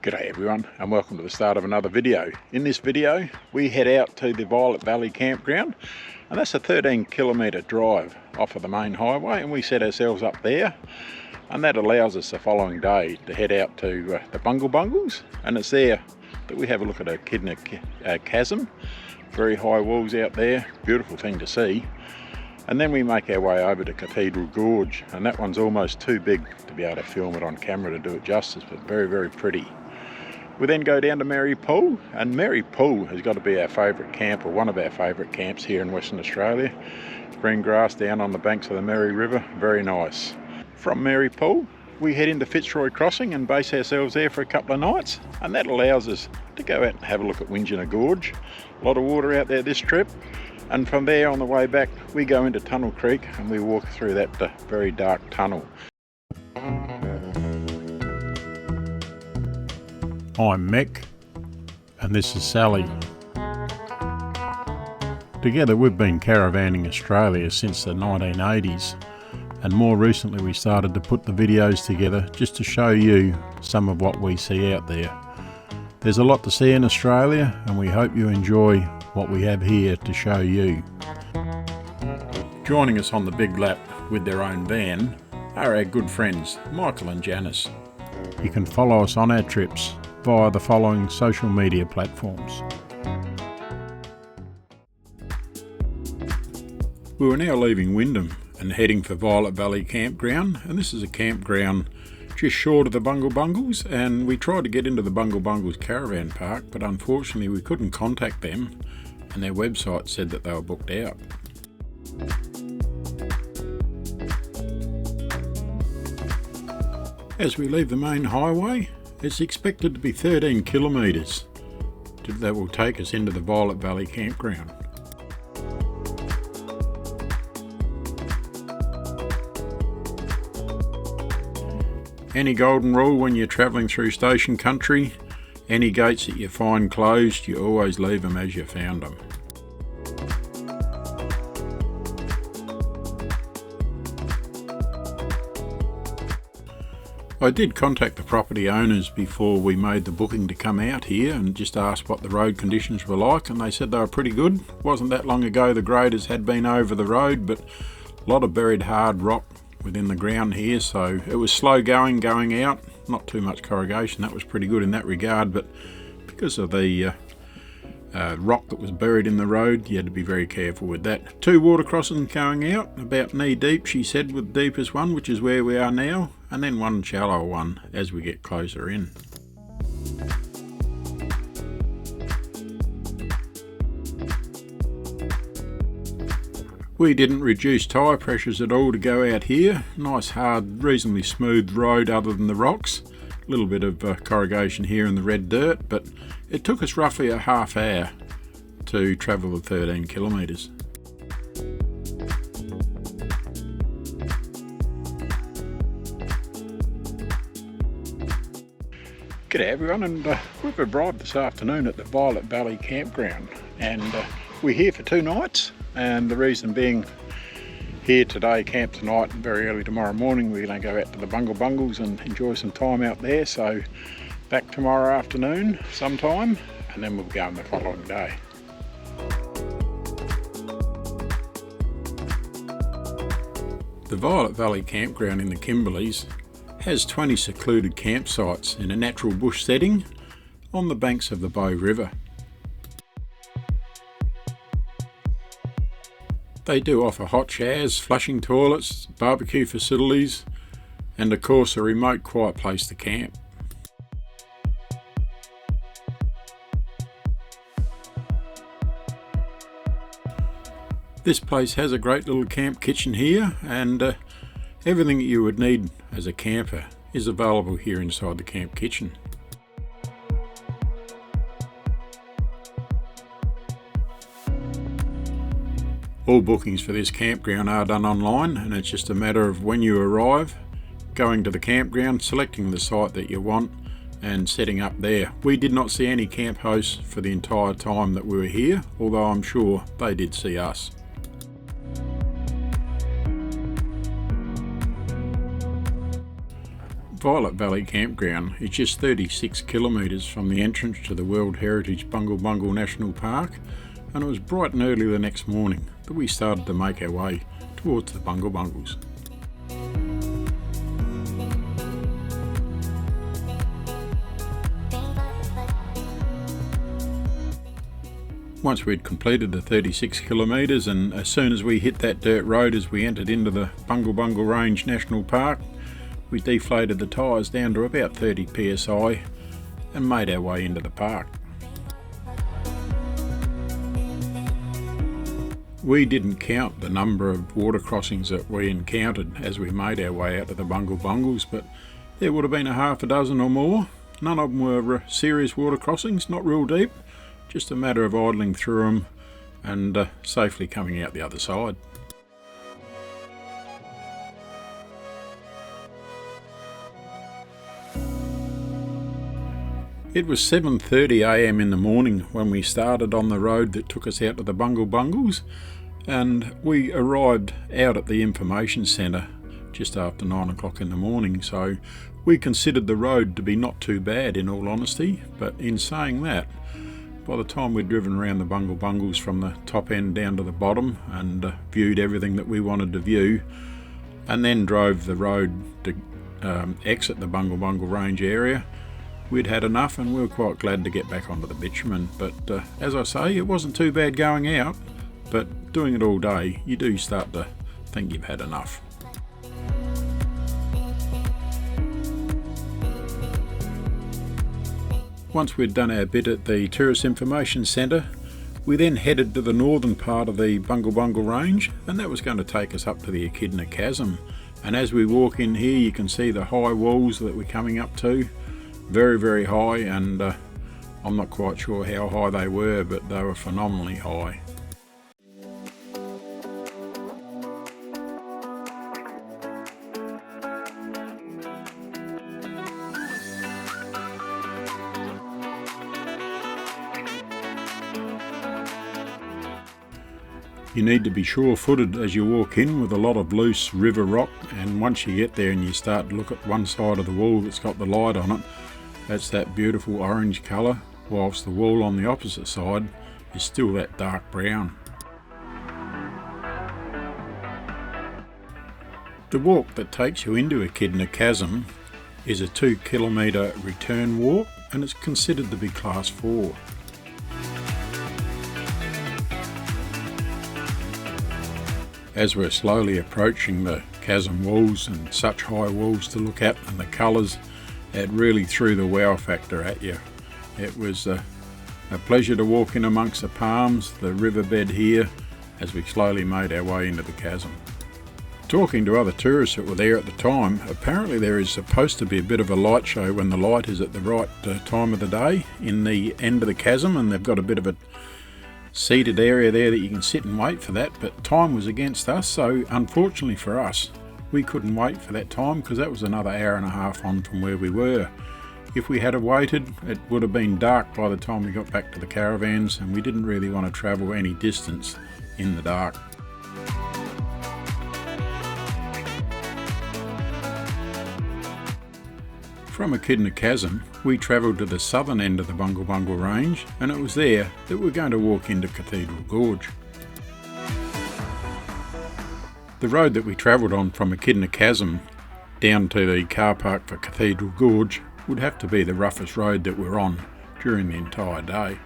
G'day everyone, and welcome to the start of another video. In this video we head out to the Violet Valley Campground, and that's a 13-kilometre drive off of the main highway, and we set ourselves up there, and that allows us the following day to head out to the Bungle Bungles, and it's there that we have a look at Echidna Chasm. Very high walls out there, beautiful thing to see. And then we make our way over to Cathedral Gorge, and that one's almost too big to be able to film it on camera to do it justice, but very, very pretty. We then go down to Marypool, and Marypool has got to be our favourite camp, or one of our favourite camps here in Western Australia. Green grass down on the banks of the Mary River, very nice. From Marypool, we head into Fitzroy Crossing and base ourselves there for a couple of nights, and that allows us to go out and have a look at Windjana Gorge. A lot of water out there this trip, and from there on the way back we go into Tunnel Creek and we walk through that very dark tunnel. I'm Mick, and this is Sally. Together we've been caravanning Australia since the 1980s, and more recently we started to put the videos together just to show you some of what we see out there. There's a lot to see in Australia, and we hope you enjoy what we have here to show you. Joining us on the big lap with their own van are our good friends Michael and Janice. You can follow us on our trips via the following social media platforms. We are now leaving Wyndham and heading for Violet Valley Campground, and this is a campground just short of the Bungle Bungles, and we tried to get into the Bungle Bungles caravan park, but unfortunately we couldn't contact them and their website said that they were booked out. As we leave the main highway, it's expected to be 13 kilometres that will take us into the Violet Valley Campground. Any golden rule when you're travelling through station country: any gates that you find closed, you always leave them as you found them. I did contact the property owners before we made the booking to come out here and just asked what the road conditions were like, and they said they were pretty good. Wasn't that long ago the graders had been over the road, but a lot of buried hard rock within the ground here, so it was slow going out, not too much corrugation. That was pretty good in that regard, but because of the rock that was buried in the road, you had to be very careful with that. 2 water crossings going out, about knee deep, she said, with the deepest one, which is where we are now, and then one shallower one as we get closer in. We didn't reduce tyre pressures at all to go out here. Nice, hard, reasonably smooth road other than the rocks. A little bit of corrugation here in the red dirt, but it took us roughly a half hour to travel the 13 kilometres. G'day everyone, and we've arrived this afternoon at the Violet Valley Campground, and we're here for 2 nights. And the reason being, here today, camp tonight, and very early tomorrow morning we're going to go out to the Bungle Bungles and enjoy some time out there. So back tomorrow afternoon sometime, and then we'll go on the following day. The Violet Valley Campground in the Kimberleys has 20 secluded campsites in a natural bush setting on the banks of the Bow River. They do offer hot showers, flushing toilets, barbecue facilities, and of course a remote, quiet place to camp. This place has a great little camp kitchen here, and everything that you would need as a camper is available here inside the camp kitchen. All bookings for this campground are done online, and it's just a matter of when you arrive, going to the campground, selecting the site that you want and setting up there. We did not see any camp hosts for the entire time that we were here, although I'm sure they did see us. Violet Valley Campground is just 36 kilometres from the entrance to the World Heritage Bungle Bungle National Park, and it was bright and early the next morning that we started to make our way towards the Bungle Bungles. Once we'd completed the 36 kilometres, and as soon as we hit that dirt road as we entered into the Bungle Bungle Range National Park, we deflated the tyres down to about 30 psi and made our way into the park. We didn't count the number of water crossings that we encountered as we made our way out to the Bungle Bungles, but there would have been a half a dozen or more. None of them were serious water crossings, not real deep, just a matter of idling through them and safely coming out the other side. It was 7:30 AM in the morning when we started on the road that took us out to the Bungle Bungles, and we arrived out at the information centre just after 9 o'clock in the morning, so we considered the road to be not too bad in all honesty. But in saying that, by the time we'd driven around the Bungle Bungles from the top end down to the bottom and viewed everything that we wanted to view, and then drove the road to exit the Bungle Bungle Range area, we'd had enough and we were quite glad to get back onto the bitumen. But as I say, it wasn't too bad going out, but doing it all day, you do start to think you've had enough. Once we'd done our bit at the Tourist Information Centre, we then headed to the northern part of the Bungle Bungle Range, and that was going to take us up to the Echidna Chasm. And as we walk in here, you can see the high walls that we're coming up to. Very, very high, and I'm not quite sure how high they were, but they were phenomenally high. You need to be sure-footed as you walk in with a lot of loose river rock, and once you get there and you start to look at one side of the wall that's got the light on it, that's that beautiful orange colour, whilst the wall on the opposite side is still that dark brown. The walk that takes you into Echidna Chasm is a 2 kilometre return walk, and it's considered to be class 4. As we're slowly approaching the chasm walls, and such high walls to look at, and the colours, it really threw the wow factor at you. It was a pleasure to walk in amongst the palms, the riverbed here, as we slowly made our way into the chasm. Talking to other tourists that were there at the time, apparently there is supposed to be a bit of a light show when the light is at the right time of the day in the end of the chasm, and they've got a bit of a seated area there that you can sit and wait for that, but time was against us, so unfortunately for us, we couldn't wait for that time because that was another hour and a half on from where we were. If we had have waited, it would have been dark by the time we got back to the caravans, and we didn't really want to travel any distance in the dark. From Echidna Chasm, we travelled to the southern end of the Bungle Bungle Range, and it was there that we were going to walk into Cathedral Gorge. The road that we travelled on from Echidna Chasm down to the car park for Cathedral Gorge would have to be the roughest road that we're on during the entire day.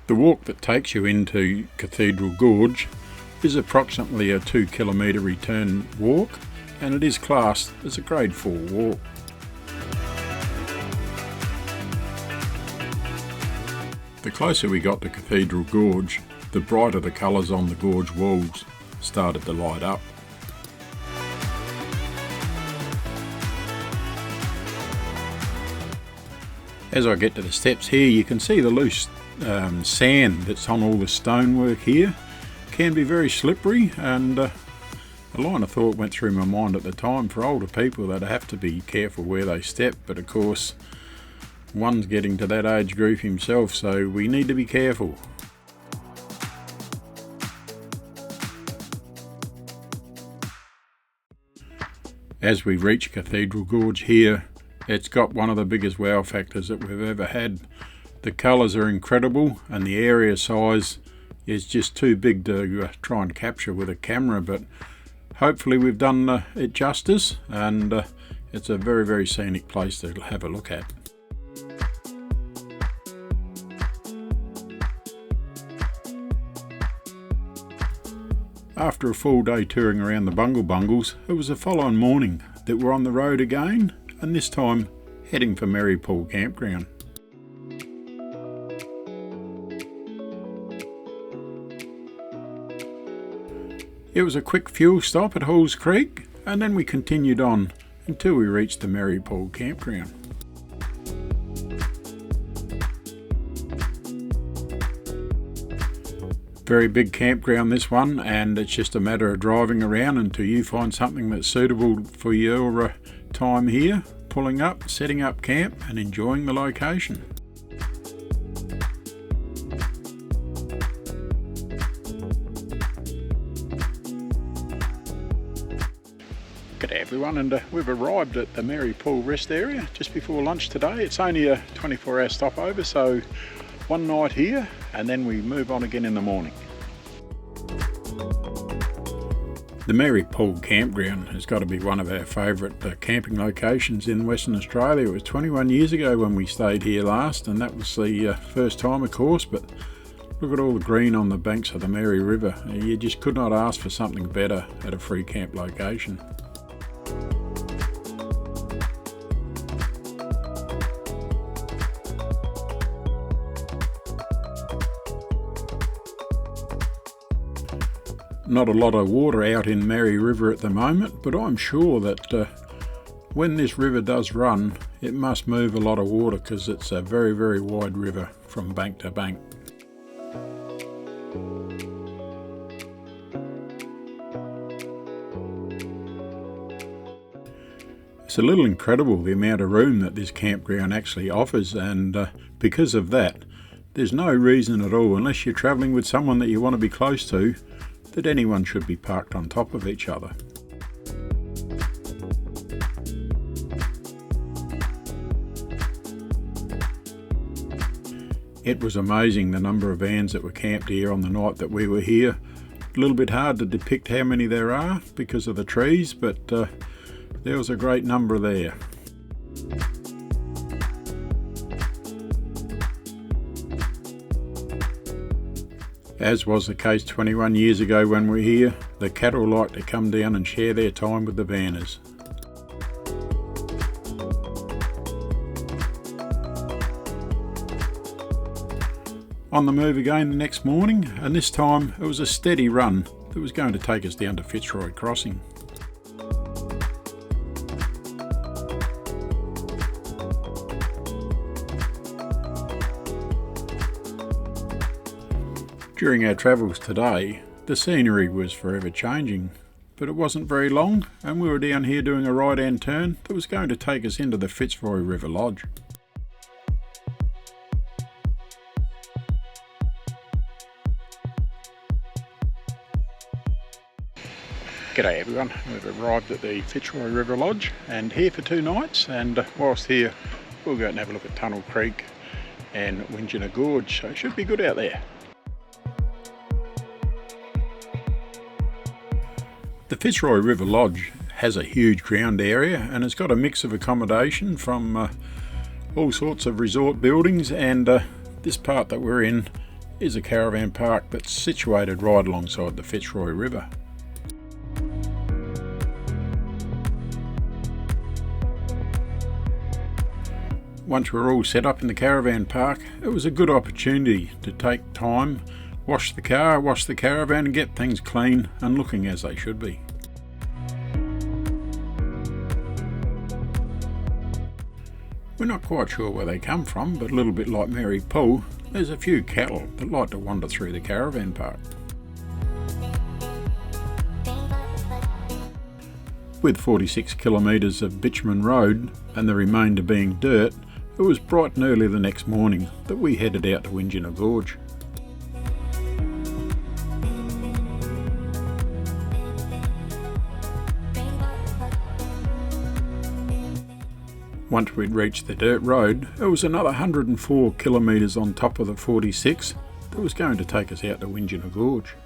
The walk that takes you into Cathedral Gorge is approximately a 2 kilometre return walk, and it is classed as a grade 4 walk. The closer we got to Cathedral Gorge, the brighter the colours on the gorge walls started to light up. As I get to the steps here, you can see the loose sand that's on all the stonework here. Can be very slippery, and a line of thought went through my mind at the time for older people that have to be careful where they step, but of course one's getting to that age group himself, so we need to be careful. As we reach Cathedral Gorge here, it's got one of the biggest wow factors that we've ever had. The colours are incredible and the area size is just too big to try and capture with a camera, but hopefully we've done it justice, and it's a very, very scenic place to have a look at. After a full day touring around the Bungle Bungles, it was the following morning that we're on the road again, and this time heading for Marypool campground. It was a quick fuel stop at Halls Creek, and then we continued on until we reached the Marypool campground. Very big campground this one, and it's just a matter of driving around until you find something that's suitable for your time here, pulling up, setting up camp and enjoying the location. G'day everyone, and we've arrived at the Marypool rest area just before lunch today. It's only a 24-hour stopover, so one night here and then we move on again in the morning. The Marypool campground has got to be one of our favourite camping locations in Western Australia. It was 21 years ago when we stayed here last, and that was the first time, of course, but look at all the green on the banks of the Mary River. You just could not ask for something better at a free camp location. Not a lot of water out in Mary River at the moment, but I'm sure that when this river does run, it must move a lot of water because it's a very, very wide river from bank to bank. It's a little incredible the amount of room that this campground actually offers, and because of that, there's no reason at all, unless you're travelling with someone that you want to be close to, that anyone should be parked on top of each other. It was amazing the number of vans that were camped here on the night that we were here. A little bit hard to depict how many there are because of the trees, but there was a great number there. As was the case 21 years ago when we were here, the cattle like to come down and share their time with the vanners. On the move again the next morning, and this time it was a steady run that was going to take us down to Fitzroy Crossing. During our travels today, the scenery was forever changing, but it wasn't very long, and we were down here doing a right-hand turn that was going to take us into the Fitzroy River Lodge. G'day everyone, we've arrived at the Fitzroy River Lodge and here for 2 nights, and whilst here we'll go out and have a look at Tunnel Creek and Windjana Gorge, so it should be good out there. The Fitzroy River Lodge has a huge ground area, and it's got a mix of accommodation from all sorts of resort buildings, and this part that we're in is a caravan park that's situated right alongside the Fitzroy River. Once we're all set up in the caravan park, it was a good opportunity to take time, wash the car, wash the caravan and get things clean and looking as they should be. We're not quite sure where they come from, but a little bit like Marypool, there's a few cattle that like to wander through the caravan park. With 46 kilometres of bitumen road and the remainder being dirt, it was bright and early the next morning that we headed out to Windjana Gorge. Once we'd reached the dirt road, it was another 104 kilometres on top of the 46 that was going to take us out to Windjana Gorge.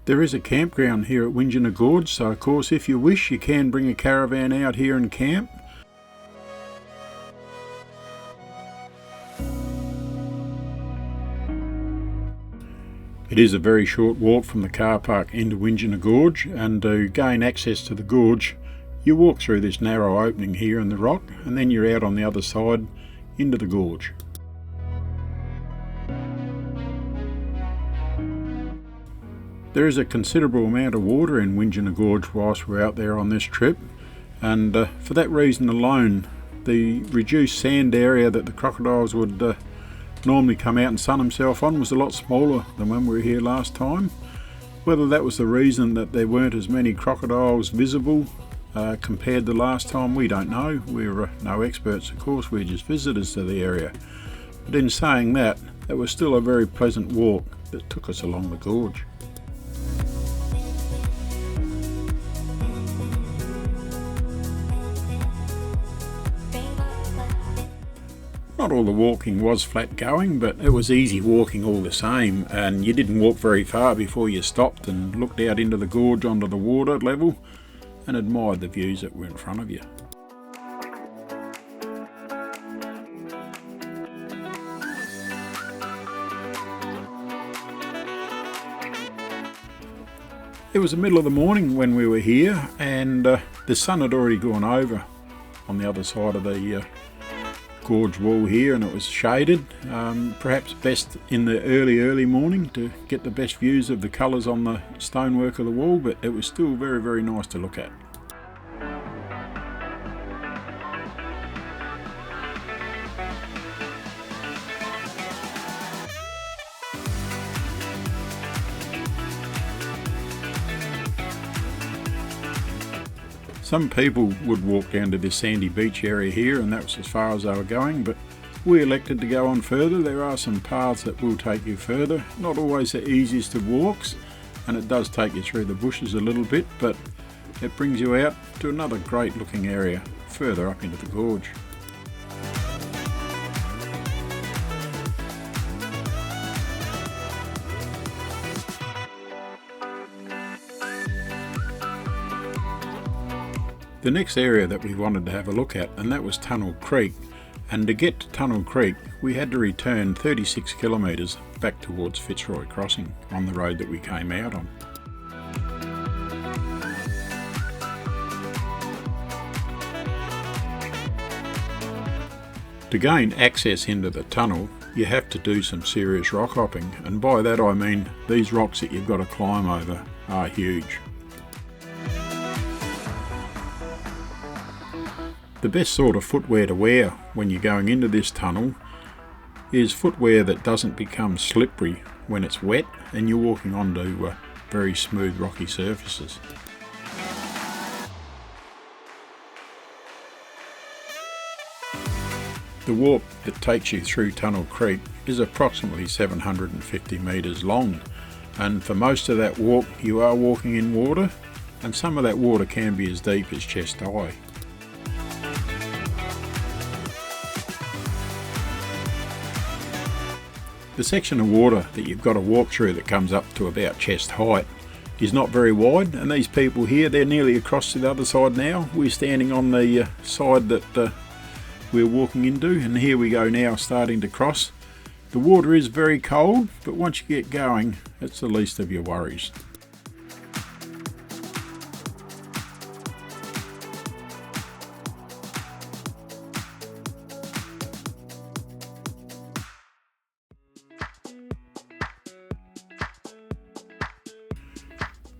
There is a campground here at Windjana Gorge, so of course if you wish you can bring a caravan out here and camp. It is a very short walk from the car park into Windjana Gorge, and to gain access to the gorge you walk through this narrow opening here in the rock and then you're out on the other side into the gorge. There is a considerable amount of water in Windjana Gorge whilst we're out there on this trip, and for that reason alone the reduced sand area that the crocodiles would normally come out and sun themselves on was a lot smaller than when we were here last time. Whether that was the reason that there weren't as many crocodiles visible compared to last time, we don't know. We're no experts of course, we're just visitors to the area. But in saying that, it was still a very pleasant walk that took us along the gorge. Not all the walking was flat going, but it was easy walking all the same, and you didn't walk very far before you stopped and looked out into the gorge onto the water level and admired the views that were in front of you. It was the middle of the morning when we were here, and the sun had already gone over on the other side of the gorge wall here, and it was shaded, perhaps best in the early morning to get the best views of the colours on the stonework of the wall, but it was still very nice to look at. Some people would walk down to this sandy beach area here, and that was as far as they were going, but we elected to go on further. There are some paths that will take you further, not always the easiest of walks, and it does take you through the bushes a little bit, but it brings you out to another great looking area further up into the gorge. The next area that we wanted to have a look at, and that was Tunnel Creek, and to get to Tunnel Creek we had to return 36 kilometres back towards Fitzroy Crossing on the road that we came out on. To gain access into the tunnel you have to do some serious rock hopping, and by that I mean these rocks that you've got to climb over are huge. The best sort of footwear to wear when you're going into this tunnel is footwear that doesn't become slippery when it's wet and you're walking onto very smooth rocky surfaces. The walk that takes you through Tunnel Creek is approximately 750 metres long, and for most of that walk you are walking in water, and some of that water can be as deep as chest high. The section of water that you've got to walk through that comes up to about chest height is not very wide, and these people here, they're nearly across to the other side now. We're standing on the side that we're walking into, and here we go now starting to cross. The water is very cold, but once you get going it's the least of your worries.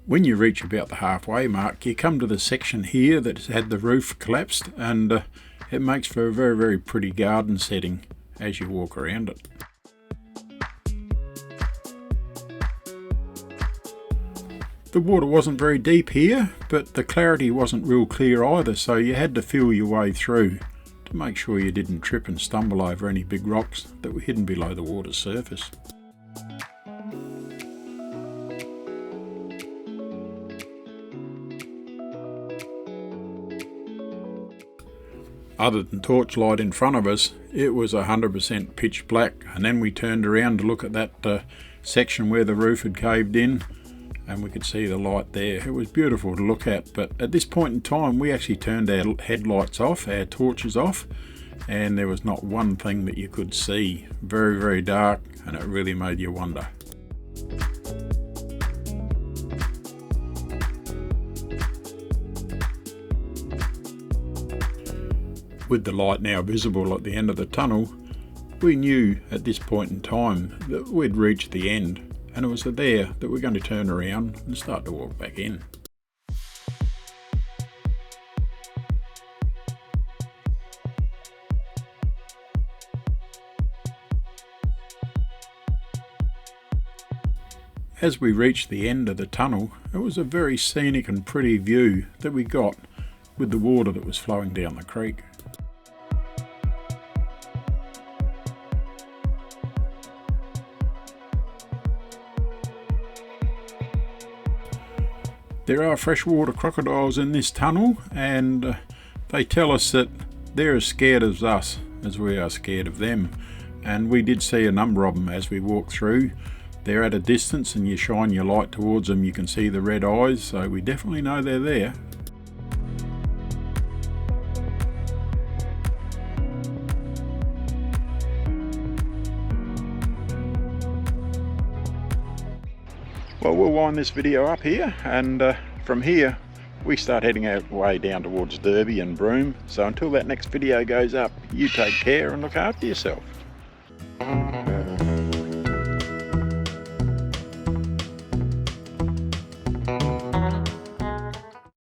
When you reach about the halfway mark, you come to the section here that's had the roof collapsed, and it makes for a very pretty garden setting as you walk around it. The water wasn't very deep here, but the clarity wasn't real clear either, so you had to feel your way through to make sure you didn't trip and stumble over any big rocks that were hidden below the water's surface. Other than torchlight in front of us, it was 100% pitch black. And then we turned around to look at that section where the roof had caved in, and we could see the light there. It was beautiful to look at, but at this point in time we actually turned our headlights off, our torches off, and there was not one thing that you could see. Very, very dark, and it really made you wonder. With the light now visible at the end of the tunnel, we knew at this point in time that we'd reached the end, and it was there that we're going to turn around and start to walk back in. As we reached the end of the tunnel, it was a very scenic and pretty view that we got with the water that was flowing down the creek. There are freshwater crocodiles in this tunnel, and they tell us that they're as scared of us as we are scared of them. And we did see a number of them as we walked through. They're at a distance, and you shine your light towards them, you can see the red eyes, so we definitely know they're there. Well, we'll wind this video up here, and from here we start heading our way down towards Derby and Broome. So until that next video goes up, you take care and look after yourself.